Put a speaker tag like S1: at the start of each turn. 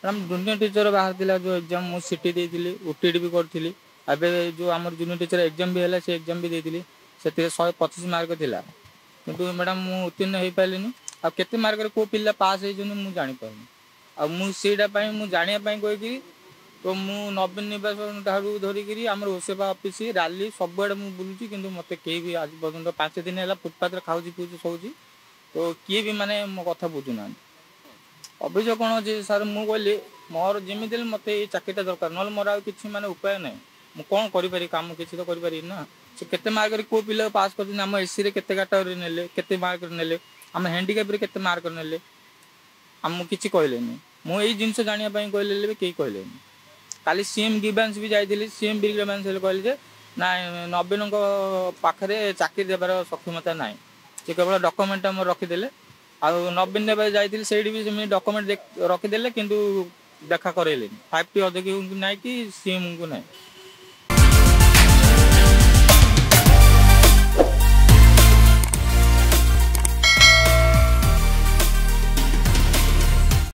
S1: madam junior teacher बाहर जो exam मु सीटी देती ओटीडी भी करी एवं जो आम जूनियर टीचर एग्जाम भी है से एग्जाम भी देती से 125 मार्क थिला किंतु मैडम मु उत्तीर्ण हो पारे आते मार्क को पिला पास हो जापार मुझापी मुझे कहीकि तो मु नवीन निवास ठारू धरिकी आम ओसेवा ऑफिस राली सबुआड़े मुझे बुलूँ कि मत कहीं भी आज पर्यटन 5 दिन है फुटपाथ खाऊँ पीछे सोची तो किए भी माने मो कथा बुझुना अभियोग कौन अच्छे सार मुझे कहली मोर जमी मत ये चाकरीटा दरकार ना मोर आ कि माने उपाय ना मुझे कौन करी कम किसी तो करी ना से केते मार्क को पिला पास कर आम एससी रे केते कैटेगरी नेले केते मार्क नेले आम हैंडिकैप रे केते मार्क नेले आम किसी कहलेनी मुझे यही जिनस जानापी कहले भी कहीं कहलेनी काली सीएम ग्रीवेंस भी जाइए सीएम भी ग्रीवेंस कहले ना नवीन पाखे चाकरी देवार सक्षमता ना से केवल डॉक्यूमेंट आम रखीदे आ नवीन ने जाइए से भी डॉक्यूमेंट रखीदे किंतु देखा करैले 5T अधिक ना कि सीएम को ना